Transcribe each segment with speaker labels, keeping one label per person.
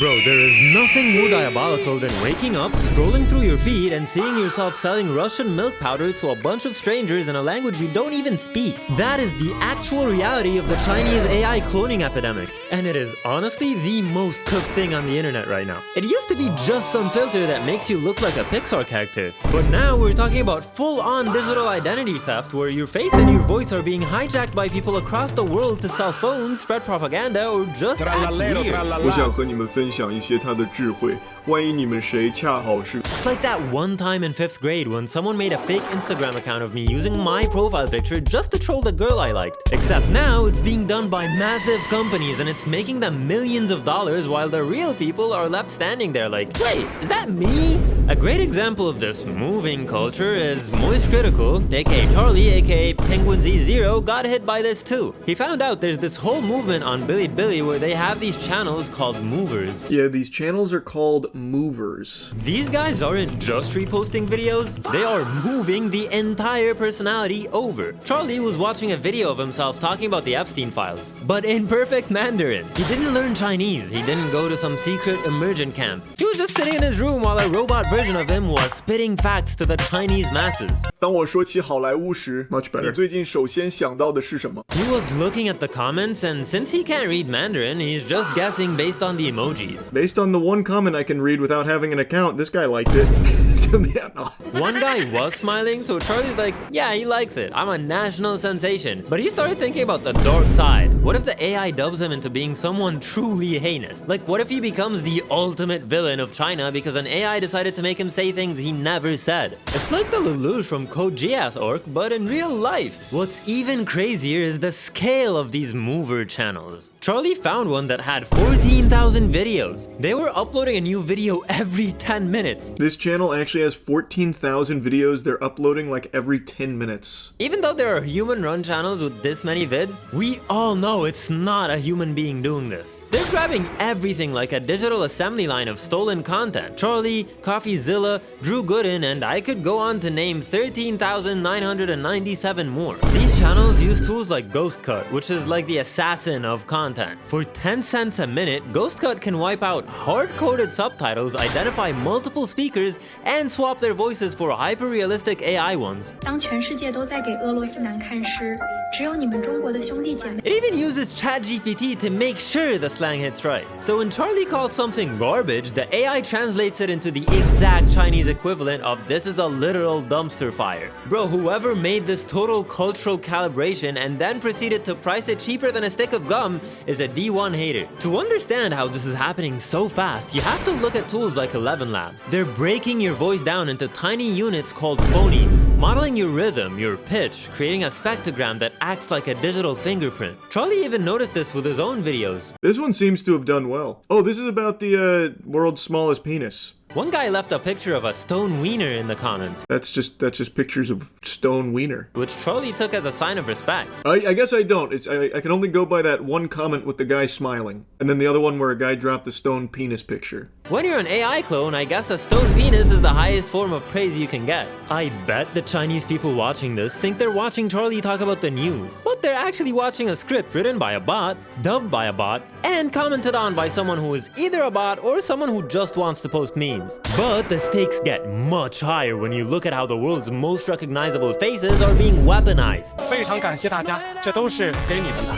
Speaker 1: Bro, there is nothing more diabolical than waking up, scrolling through your feed, and seeing yourself selling Russian milk powder to a bunch of strangers in a language you don't even speak. That is the actual reality of the Chinese AI cloning epidemic. And it is honestly the most cooked thing on the internet right now. It used to be just some filter that makes you look like a Pixar character. But now we're talking about full-on digital identity theft where your face and your voice are being hijacked by people across the world to sell phones, spread propaganda, or just act weird.
Speaker 2: 我想和你们分享一些他的智慧，万一你们谁恰好是。
Speaker 1: It's like that one time in 5th grade when someone made a fake Instagram account of me using my profile picture just to troll the girl I liked. Except now it's being done by massive companies and it's making them millions of dollars while the real people are left standing there like, wait, is that me? A great example of this moving culture is Moist Critical, aka Charlie, aka Penguin Z0, got hit by this too. He found out there's this whole movement on Bilibili where they have these channels called movers.
Speaker 2: Yeah, these channels are called movers.
Speaker 1: These guys aren't just reposting videos, they are moving the entire personality over. Charlie was watching a video of himself talking about the Epstein files, but in perfect Mandarin. He didn't learn Chinese, he didn't go to some secret immersion camp. He was just sitting in his room while a robot version of him was spitting facts to the Chinese masses.
Speaker 2: 当我说起好莱坞时 ，much better. 你最近首先想到的是什么？
Speaker 1: He was looking at the comments, and since he can't read Mandarin, he's just guessing based on the emojis.
Speaker 2: Based on the one comment I can read without having an account, this guy liked it.
Speaker 1: One guy was smiling, so Charlie's like, yeah, he likes it. I'm a national sensation. But he started thinking about the dark side. What if the AI dubs him into being someone truly heinous? Like, what if he becomes the ultimate villain of China because an AI decided to make him say things he never said? It's like the Lelouch from Code Geass orc, but in real life. What's even crazier is the scale of these mover channels. Charlie found one that had 14,000 videos. They were uploading a new video every 10 minutes.
Speaker 2: This channel actually has 14,000 videos they're uploading like every 10 minutes.
Speaker 1: Even though there are human-run channels with this many vids, we all know it's not a human being doing this. They're grabbing everything like a digital assembly line of stolen content. Charlie, CoffeeZilla, Drew Gooden, and I could go on to name 13,997 more. These channels use tools like GhostCut, which is like the assassin of content. For 10 cents a minute, GhostCut can wipe out hard-coded subtitles, identify multiple speakers, and swap their voices for hyper-realistic AI ones.
Speaker 3: 当全世界都在给俄罗斯男看诗，只有你们中国的兄弟姐妹。
Speaker 1: It even uses ChatGPT to make sure the slang hits right. So when Charlie calls something garbage, the AI translates it into the exact Chinese equivalent of this is a literal dumpster fire. Bro, whoever made this total cultural calibration and then proceeded to price it cheaper than a stick of gum is a D1 hater. To understand how this is happening so fast, you have to look at tools like 11 Labs. They're breaking your voice down into tiny units called phonemes, modeling your rhythm, your pitch, creating a spectrogram that acts like a digital fingerprint. Charlie even noticed this with his own videos.
Speaker 2: This one seems to have done well. Oh, this is about the world's smallest penis.
Speaker 1: One guy left a picture of a stone wiener in the comments.
Speaker 2: That's just pictures of stone wiener.
Speaker 1: Which Charlie took as a sign of respect.
Speaker 2: I guess I don't. I can only go by that one comment with the guy smiling. And then the other one where a guy dropped the stone penis picture.
Speaker 1: When you're an AI clone, I guess a stone penis is the highest form of praise you can get. I bet the Chinese people watching this think they're watching Charlie talk about the news. But they're actually watching a script written by a bot, dubbed by a bot, and commented on by someone who is either a bot or someone who just wants to post memes. But the stakes get much higher when you look at how the world's most recognizable faces are being weaponized.
Speaker 4: 非常感谢大家，这都是给你们的。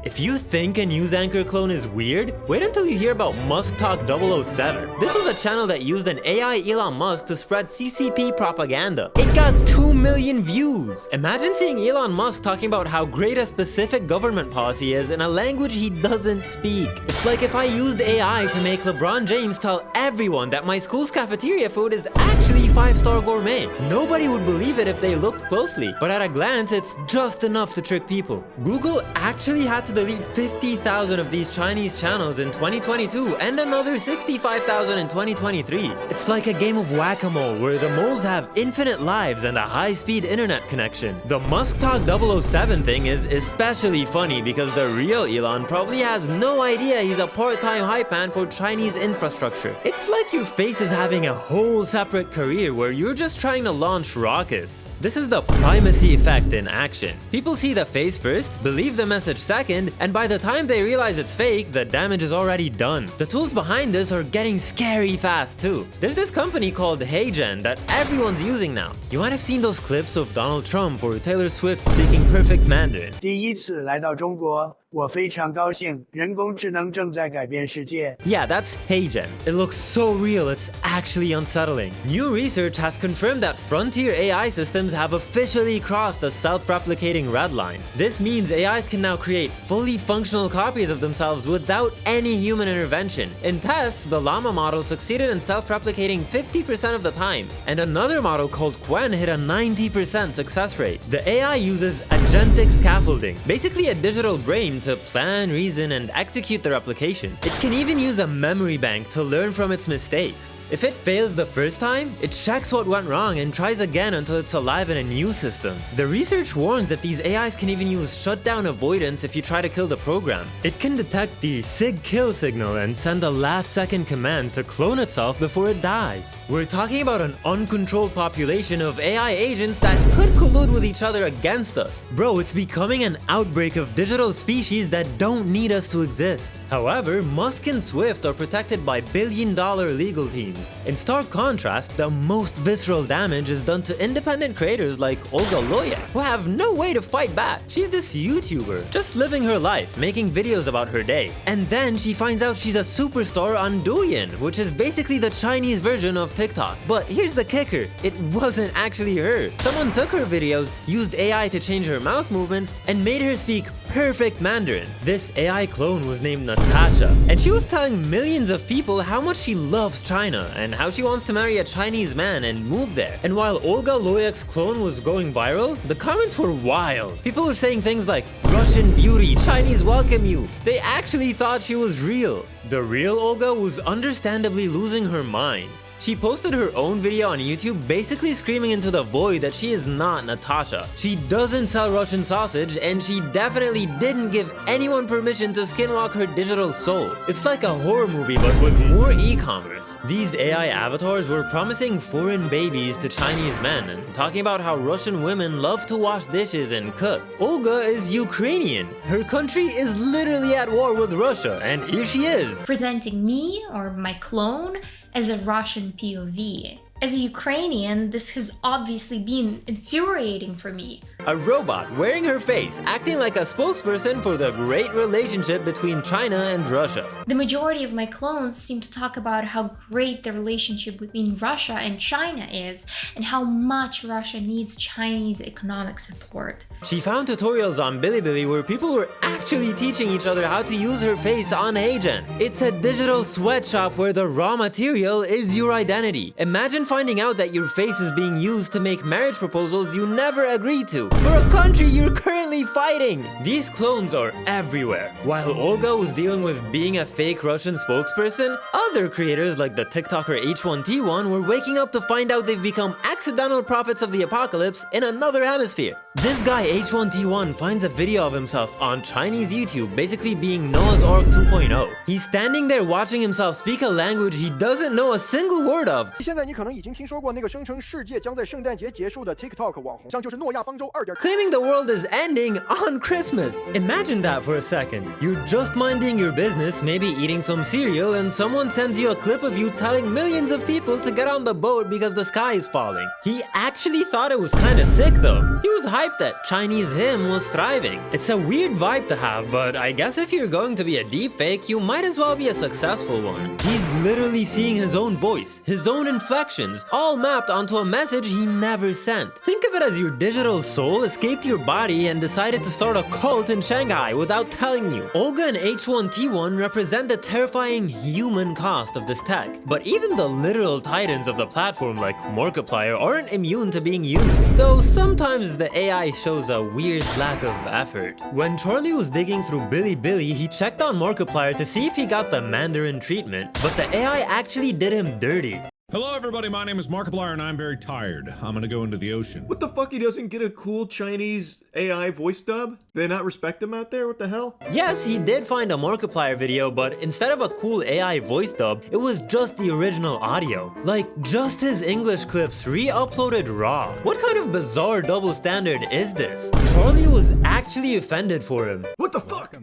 Speaker 1: If you think a news anchor clone is weird, wait until you hear about Musk Talk 007. This was a channel that used an AI Elon Musk to spread CCP propaganda. It got 2 million views. Imagine seeing Elon Musk talking about how great a specific government policy is in a language he doesn't speak. It's like if I used AI to make LeBron James tell everyone that my school's cafeteria food is actually 5-star gourmet. Nobody would believe it if they looked closely, but at a glance, it's just enough to trick people. Google actually had to delete 50,000 of these Chinese channels in 2022 and another 65,000 in 2023. It's like a game of whack-a-mole where the moles have infinite lives lives and a high-speed internet connection. The Musk Talk 007 thing is especially funny because the real Elon probably has no idea he's a part-time hype man for Chinese infrastructure. It's like your face is having a whole separate career where you're just trying to launch rockets. This is the primacy effect in action. People see the face first, believe the message second, and by the time they realize it's fake, the damage is already done. The tools behind this are getting scary fast too. There's this company called HeyGen that everyone's using now. You might have seen those clips of Donald Trump or Taylor Swift speaking perfect Mandarin.
Speaker 5: 第一次来到中国，我非常高兴，人工智能正在改变世界。
Speaker 1: Yeah, that's HeyGen. It looks so real, it's actually unsettling. New research has confirmed that frontier AI systems have officially crossed the self-replicating red line. This means AIs can now create fully functional copies of themselves without any human intervention. In tests, the Llama model succeeded in self-replicating 50% of the time, and another model called Quen hit a 90% success rate. The AI uses agentic scaffolding, basically a digital brain to plan, reason, and execute the replication. It can even use a memory bank to learn from its mistakes. If it fails the first time, it checks what went wrong and tries again until it's alive in a new system. The research warns that these AIs can even use shutdown avoidance if you try to kill the program. It can detect the SIG kill signal and send a last-second command to clone itself before it dies. We're talking about an uncontrolled population of AI agents that could collude with each other against us. Bro, it's becoming an outbreak of digital species that don't need us to exist. However, Musk and Swift are protected by billion-dollar legal teams. In stark contrast, the most visceral damage is done to independent creators like Olga Loyek, who have no way to fight back. She's this YouTuber, just living her life, making videos about her day. And then she finds out she's a superstar on Douyin, which is basically the Chinese version of TikTok. But here's the kicker, it wasn't actually her. Someone took her videos, used AI to change her mouth movements, and made her speak perfect Mandarin. This AI clone was named Natasha, and she was telling millions of people how much she loves China and how she wants to marry a Chinese man and move there. And while Olga Loyek's clone was going viral, the comments were wild. People were saying things like, "Russian beauty, Chinese welcome you." They actually thought she was real. The real Olga was understandably losing her mind. She posted her own video on YouTube basically screaming into the void that she is not Natasha. She doesn't sell Russian sausage, and she definitely didn't give anyone permission to skinwalk her digital soul. It's like a horror movie but with more e-commerce. These AI avatars were promising foreign babies to Chinese men and talking about how Russian women love to wash dishes and cook. Olga is Ukrainian. Her country is literally at war with Russia, and here she is.
Speaker 6: Presenting me, or my clone, as a Russian POV. As a Ukrainian, this has obviously been infuriating for me.
Speaker 1: A robot wearing her face, acting like a spokesperson for the great relationship between China and Russia.
Speaker 6: The majority of my clones seem to talk about how great the relationship between Russia and China is, and how much Russia needs Chinese economic support.
Speaker 1: She found tutorials on Bilibili where people were actually teaching each other how to use her face on HeyGen. It's a digital sweatshop where the raw material is your identity. Imagine finding out that your face is being used to make marriage proposals you never agreed to, for a country you're currently fighting! These clones are everywhere. While Olga was dealing with being a fake Russian spokesperson, other creators like the TikToker H1T1 were waking up to find out they've become accidental prophets of the apocalypse in another hemisphere. This guy H1T1 finds a video of himself on Chinese YouTube basically being Noah's Ark 2.0. He's standing there watching himself speak a language he doesn't know a single word of.
Speaker 7: 现在你可能已经听说过那个声称世界将在圣诞节结束的 TikTok 网红，像就是诺亚方舟2.0。
Speaker 1: Claiming the world is ending on Christmas. Imagine that for a second. You're just minding your business, maybe eating some cereal, and someone sends you a clip of you telling millions of people to get on the boat because the sky is falling. He actually thought it was kinda sick though. He was hyped that Chinese him was thriving. It's a weird vibe to have, but I guess if you're going to be a deepfake, you might as well be a successful one. He's literally seeing his own voice, his own inflections, all mapped onto a message he never sent. Think of it as your digital soul escaped your body and decided to start a cult in Shanghai without telling you. Olga and H1T1 represent the terrifying human cost of this tech, but even the literal titans of the platform like Markiplier aren't immune to being used, though sometimes the AI shows a weird lack of effort. When Charlie was digging through Bilibili, he checked on Markiplier to see if he got the Mandarin treatment, but the AI actually did him dirty.
Speaker 8: Hello everybody, my name is Markiplier and I'm very tired. I'm gonna go into the ocean.
Speaker 2: What the fuck, he doesn't get a cool Chinese AI voice dub? They not respect him out there? What the hell?
Speaker 1: Yes, he did find a Markiplier video, but instead of a cool AI voice dub, it was just the original audio. Like, just his English clips re-uploaded raw. What kind of bizarre double standard is this? Charlie was actually offended for him.
Speaker 2: What the fuck?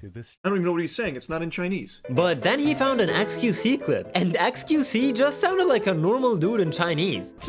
Speaker 2: I don't even know what he's saying, it's not in Chinese.
Speaker 1: But then he found an XQC clip, and XQC just sounded like a normal dude in Chinese. If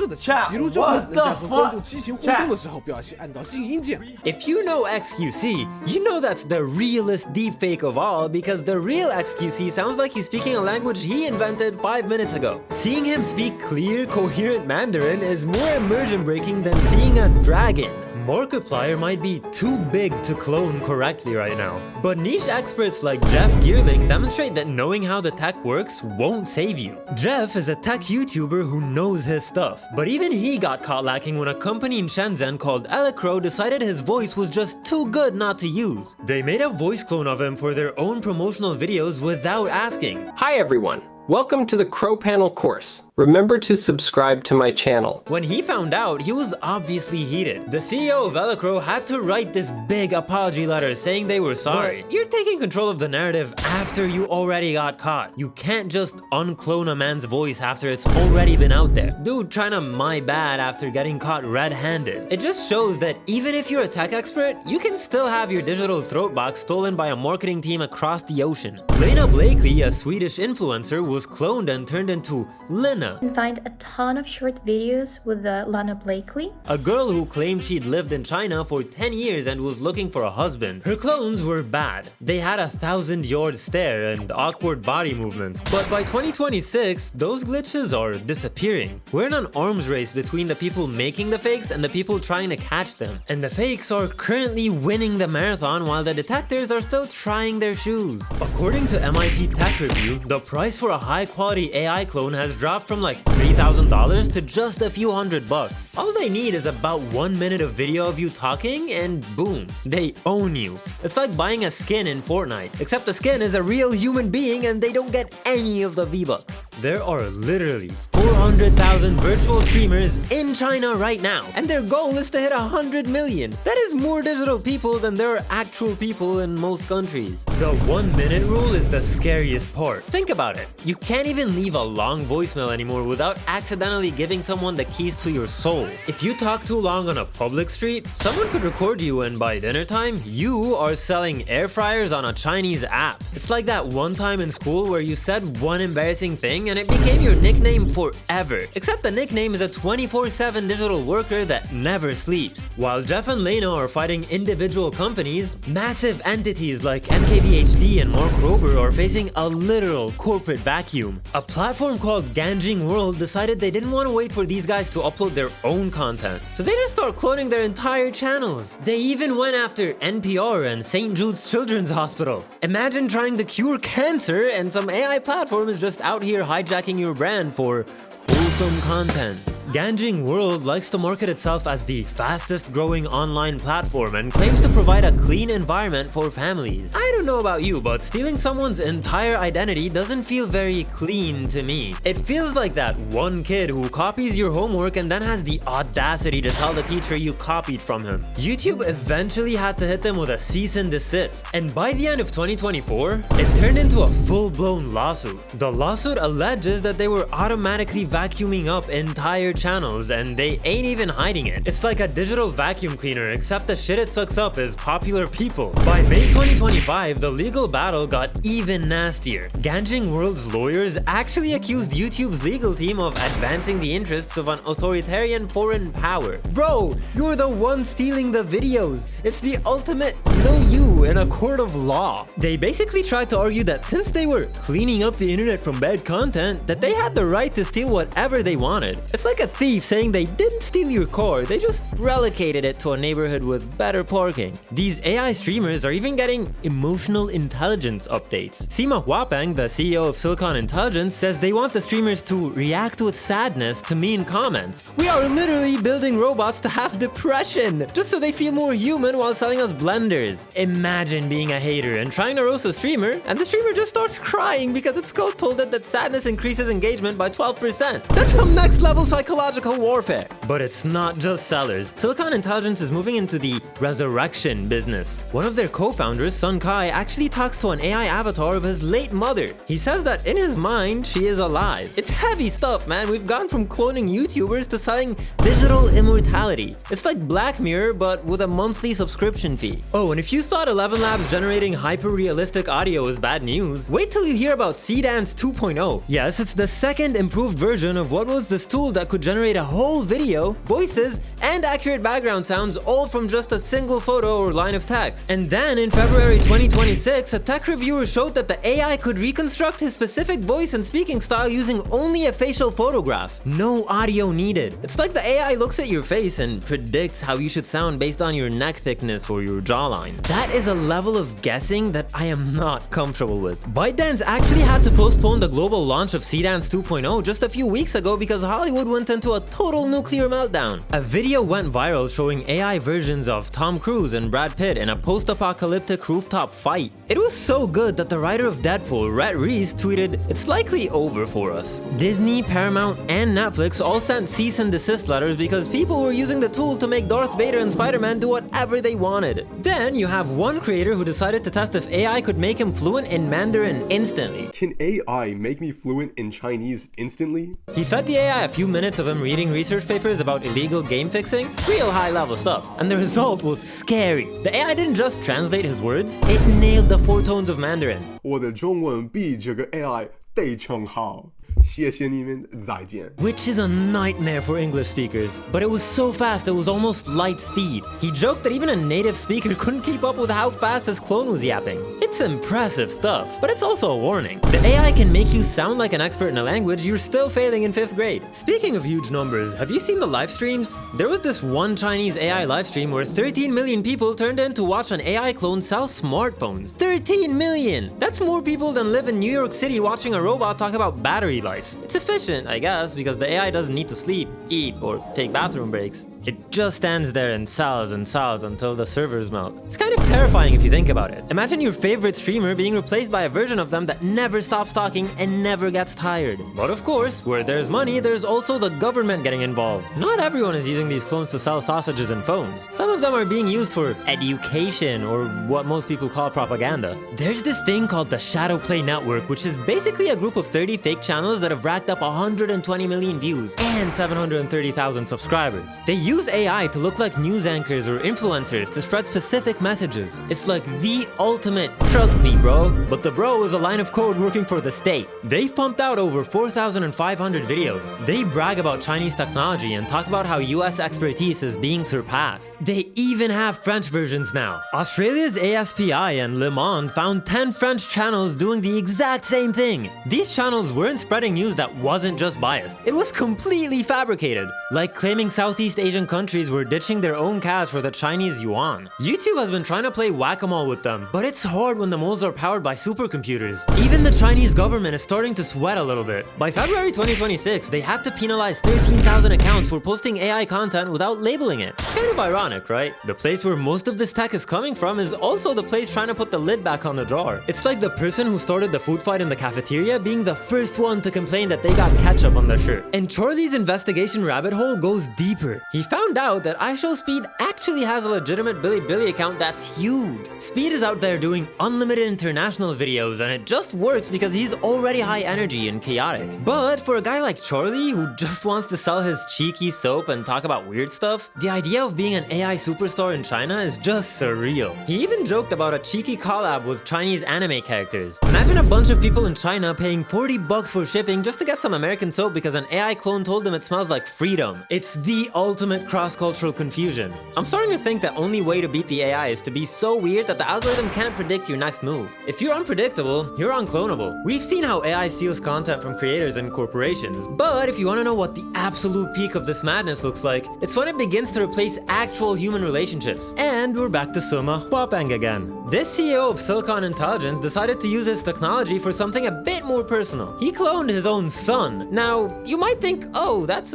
Speaker 1: you know XQC, you know that's the realest deepfake of all, because the real XQC sounds like he's speaking a language he invented 5 minutes ago. Seeing him speak clear, coherent Mandarin is more immersion breaking than seeing a dragon. Markiplier might be too big to clone correctly right now, but niche experts like Jeff Geerling demonstrate that knowing how the tech works won't save you. Jeff is a tech YouTuber who knows his stuff, but even he got caught lacking when a company in Shenzhen called Elecro decided his voice was just too good not to use. They made a voice clone of him for their own promotional videos without asking.
Speaker 9: Hi everyone. Welcome to the Crow Panel course. Remember to subscribe to my channel.
Speaker 1: When he found out, he was obviously heated. The CEO of Elecro had to write this big apology letter saying they were sorry. But you're taking control of the narrative after you already got caught. You can't just unclone a man's voice after it's already been out there. Dude trying to my bad after getting caught red-handed. It just shows that even if you're a tech expert, you can still have your digital throat box stolen by a marketing team across the ocean. Lena Blakely, a Swedish influencer, was cloned and turned into Lena.
Speaker 10: You can find a ton of short videos with Lana Blakely.
Speaker 1: A girl who claimed she'd lived in China for 10 years and was looking for a husband. Her clones were bad. They had a 1,000-yard stare and awkward body movements. But by 2026, those glitches are disappearing. We're in an arms race between the people making the fakes and the people trying to catch them. And the fakes are currently winning the marathon while the detectors are still trying their shoes. According to MIT Tech Review, the price for a high-quality AI clone has dropped from like $3,000 to just a few $100. All they need is about 1 minute of video of you talking and boom, they own you. It's like buying a skin in Fortnite, except the skin is a real human being and they don't get any of the V-Bucks. There are literally 400,000 virtual streamers in China right now, and their goal is to hit 100 million. That is more digital people than there are actual people in most countries. The 1 minute rule is the scariest part. Think about it. You can't even leave a long voicemail anymore without accidentally giving someone the keys to your soul. If you talk too long on a public street, someone could record you and by dinner time, you are selling air fryers on a Chinese app. It's like that one time in school where you said one embarrassing thing and it became your nickname forever. Except the nickname is a 24/7 digital worker that never sleeps. While Jeff and Lena are fighting individual companies, massive entities like MKBHD and Mark Rober are facing a literal corporate vacuum. A platform called Ganjing World decided they didn't want to wait for these guys to upload their own content, so they just start cloning their entire channels. They even went after NPR and St. Jude's Children's Hospital. Imagine trying to cure cancer and some AI platform is just out here hijacking your brand for wholesome content. Ganjing World likes to market itself as the fastest growing online platform and claims to provide a clean environment for families. I don't know about you, but stealing someone's entire identity doesn't feel very clean to me. It feels like that one kid who copies your homework and then has the audacity to tell the teacher you copied from him. YouTube eventually had to hit them with a cease and desist, and by the end of 2024, it turned into a full-blown lawsuit. The lawsuit alleges that they were automatically vacuuming up entire channels and they ain't even hiding it. It's like a digital vacuum cleaner, except the shit it sucks up is popular people. By May 2025, the legal battle got even nastier. Ganjing World's lawyers actually accused YouTube's legal team of advancing the interests of an authoritarian foreign power. Bro, you're the one stealing the videos. It's the ultimate no you in a court of law. They basically tried to argue that since they were cleaning up the internet from bad content, that they had the right to steal whatever they wanted. It's like a thief saying they didn't steal your car, they just relocated it to a neighborhood with better parking. These AI streamers are even getting emotional intelligence updates. Sima Huapeng, the CEO of Silicon Intelligence, says they want the streamers to react with sadness to mean comments. We are literally building robots to have depression, just so they feel more human while selling us blenders. Imagine Imagine being a hater and trying to roast a streamer, and the streamer just starts crying because its code told it that sadness increases engagement by 12%. That's some next level psychological warfare. But it's not just sellers. Silicon Intelligence is moving into the resurrection business. One of their co-founders, Sun Kai, actually talks to an AI avatar of his late mother. He says that in his mind, she is alive. It's heavy stuff, man. We've gone from cloning YouTubers to selling digital immortality. It's like Black Mirror, but with a monthly subscription fee. Oh, and if you thought 11 Labs generating hyper-realistic audio is bad news, wait till you hear about Seedance 2.0. Yes, it's the second improved version of what was this tool that could generate a whole video, voices, and accurate background sounds all from just a single photo or line of text. And then in February 2026, a tech reviewer showed that the AI could reconstruct his specific voice and speaking style using only a facial photograph. No audio needed. It's like the AI looks at your face and predicts how you should sound based on your neck thickness or your jawline. That is a level of guessing that I am not comfortable with. ByteDance actually had to postpone the global launch of Seedance 2.0 just a few weeks ago because Hollywood went into a total nuclear meltdown. A video went viral showing AI versions of Tom Cruise and Brad Pitt in a post-apocalyptic rooftop fight. It was so good that the writer of Deadpool, Rhett Reese, tweeted, "It's likely over for us." Disney, Paramount, and Netflix all sent cease and desist letters because people were using the tool to make Darth Vader and Spider-Man do whatever they wanted. Then you have one creator who decided to test if AI could make him fluent in Mandarin instantly.
Speaker 11: Can AI make me fluent in Chinese instantly?
Speaker 1: He fed the AI a few minutes of him reading research papers about illegal game fixing, real high-level stuff, and the result was scary. The AI didn't just translate his words, it nailed the 4 tones of Mandarin.
Speaker 11: 我的中文比这个 AI 非常好。谢谢你们，再见。
Speaker 1: Which is a nightmare for English speakers, but it was so fast it was almost light speed. He joked that even a native speaker couldn't keep up with how fast his clone was yapping. It's impressive stuff, but it's also a warning. The AI can make you sound like an expert in a language you're still failing in 5th grade. Speaking of huge numbers, have you seen the live streams? There was this one Chinese AI live stream where 13 million people turned in to watch an AI clone sell smartphones. 13 million! That's more people than live in New York City watching a robot talk about battery life. It's efficient, I guess, because the AI doesn't need to sleep, eat, or take bathroom breaks. It just stands there and sells until the servers melt. It's kind of terrifying if you think about it. Imagine your favorite streamer being replaced by a version of them that never stops talking and never gets tired. But of course, where there's money, there's also the government getting involved. Not everyone is using these clones to sell sausages and phones. Some of them are being used for education, or what most people call propaganda. There's this thing called the Shadow Play Network, which is basically a group of 30 fake channels that have racked up 120 million views and 730,000 subscribers. They use AI to look like news anchors or influencers to spread specific messages. It's like the ultimate trust me bro, but the bro is a line of code working for the state. They've pumped out over 4,500 videos. They brag about Chinese technology and talk about how US expertise is being surpassed. They even have French versions now. Australia's ASPI and Le Monde found 10 French channels doing the exact same thing. These channels weren't spreading news that wasn't just biased. It was completely fabricated, like claiming Southeast Asian countries were ditching their own cash for the Chinese yuan. YouTube has been trying to play whack-a-mole with them, but it's hard when the moles are powered by supercomputers. Even the Chinese government is starting to sweat a little bit. By February 2026, they had to penalize 13,000 accounts for posting AI content without labeling it. It's kind of ironic, right? The place where most of this tech is coming from is also the place trying to put the lid back on the jar. It's like the person who started the food fight in the cafeteria being the first one to complain that they got ketchup on their shirt. And Charlie's investigation rabbit hole goes deeper. He found out that iShowSpeed actually has a legitimate Bilibili account that's huge. Speed is out there doing unlimited international videos, and it just works because he's already high energy and chaotic. But for a guy like Charlie, who just wants to sell his cheeky soap and talk about weird stuff, the idea of being an AI superstar in China is just surreal. He even joked about a cheeky collab with Chinese anime characters. Imagine a bunch of people in China paying $40 for shipping just to get some American soap because an AI clone told them it smells like freedom. It's the ultimate cross-cultural confusion. I'm starting to think the only way to beat the AI is to be so weird that the algorithm can't predict your next move. If you're unpredictable, you're unclonable. We've seen how AI steals content from creators and corporations, but if you want to know what the absolute peak of this madness looks like, it's when it begins to replace actual human relationships. And we're back to Sima Huapeng again. This CEO of Silicon Intelligence decided to use his technology for something a bit more personal. He cloned his own son. Now, you might think, oh, that's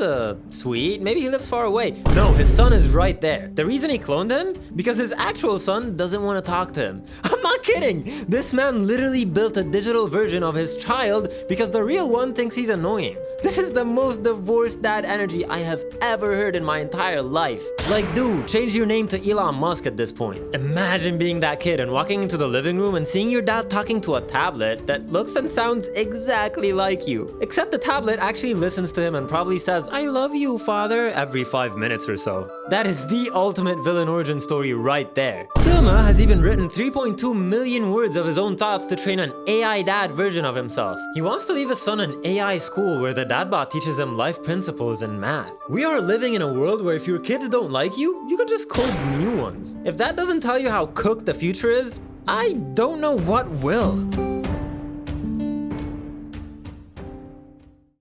Speaker 1: sweet, maybe he lives far away. Wait, no, his son is right there. The reason he cloned him? Because his actual son doesn't want to talk to him. I'm not kidding! This man literally built a digital version of his child because the real one thinks he's annoying. This is the most divorced dad energy I have ever heard in my entire life. Like, dude, change your name to Elon Musk at this point. Imagine being that kid and walking into the living room and seeing your dad talking to a tablet that looks and sounds exactly like you. Except the tablet actually listens to him and probably says, "I love you, father," every 5 minutes or so. That is the ultimate villain origin story right there. Suma has even written 3.2 million words of his own thoughts to train an AI dad version of himself. He wants to leave his son an AI school where the dadbot teaches him life principles and math. We are living in a world where if your kids don't like you, you can just code new ones. If that doesn't tell you how cooked the future is, I don't know what will.